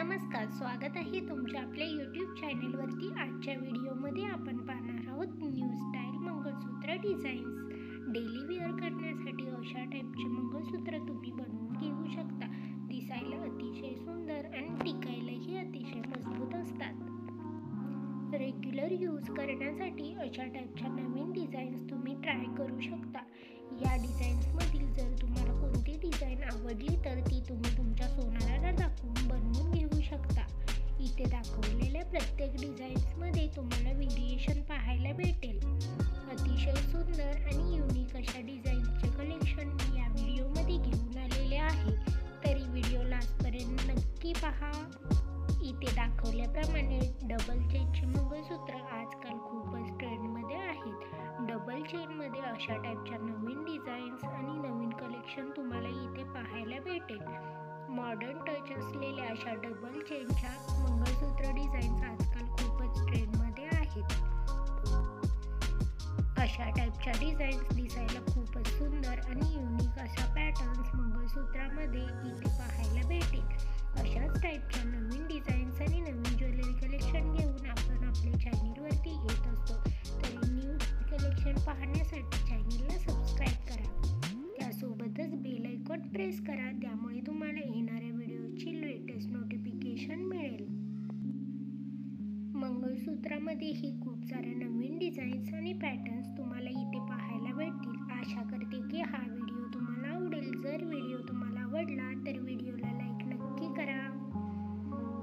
नमस्कार, स्वागत आहे तुमच्या आपल्या यूट्यूब चॅनलवरती। आजच्या व्हिडिओमध्ये आपण पाहणार आहोत न्यू स्टाईल मंगळसूत्र डिझाईन्स। डेली वेअर करण्यासाठी अशा टाईपचे मंगळसूत्र तुम्ही बनवून घेऊ शकता। दिसायला अतिशय सुंदर आणि टिकायलाही अतिशय मजबूत असतात। रेग्युलर यूज करण्यासाठी अशा टाईपच्या नवीन डिझाईन्स तुम्ही ट्राय करू शकता। या डिझाईन्समधील जर तुम्हाला कोणती डिझाईन आवडली तर ती तुम्ही तुमच्या सोनाराला दाखवून बनवून घेऊ शकता। इथे दाखवलेल्या प्रत्येक डिझाईन्समध्ये तुम्हाला व्हेरिएशन पाहायला भेटेल। अतिशय सुंदर आणि युनिक अशा डिझाईन्सचे कलेक्शन मी या व्हिडिओमध्ये घेऊन आलेले आहे, तरी व्हिडिओ लास्टपर्यंत नक्की पहा। इथे दाखवल्याप्रमाणे डबल चेनचे मंगळसूत्र आजकाल खूपच ट्रेंडमध्ये आहेत। डबल चेनमध्ये अशा टाईपच्या नवीन डिझाईन्स आणि नवीन कलेक्शन तुम्हाला इथे पाहायला भेटेल। मॉडर्न टच असलेल्या अशा डबल चेनच्या मंगळसूत्र डिझाईन्स आजकाल खूपच ट्रेंडमध्ये आहेत। अशा टाईपच्या डिझाईन्स दिसायला खूपच सुंदर आणि युनिक अशा पॅटर्न्स मंगळसूत्रामध्ये इथे पाहायला भेटेल। अशाच टाईपच्या नवीन डिझाईन्स आणि नवीन ज्वेलरी कलेक्शन घेऊन आपण आपल्या चॅनलवरती येत असतो, तरी न्यू कलेक्शन पाहण्यासाठी चॅनलला सबस्क्राईब करा। त्यासोबतच बेल आयकॉन प्रेस करा, त्यामुळे तुम्हाला येणाऱ्या व्हिडिओची लेटेस्ट नोटिफिकेशन मिळेल। मंगळसूत्रामध्येही खूप साऱ्या नवीन डिझाईन्स आणि पॅटर्न्स तुम्हाला इथे पाहायला भेटतील। आशा करते की हा व्हिडिओ तुम्हाला आवडेल। जर व्हिडिओ तुम्हाला आवडला तर व्हिडिओला लाईक नक्की करा।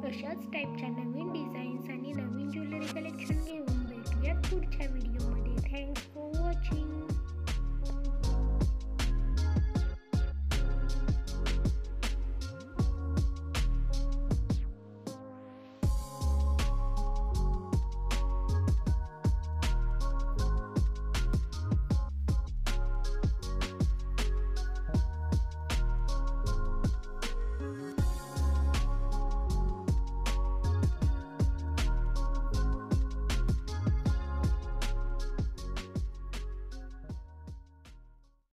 अशाच टाईपच्या नवीन डिझाईन्स आणि नवीन ज्वेलरी कलेक्शन घेऊन भेटूयात पुढच्या व्हिडिओमध्ये। Thanks for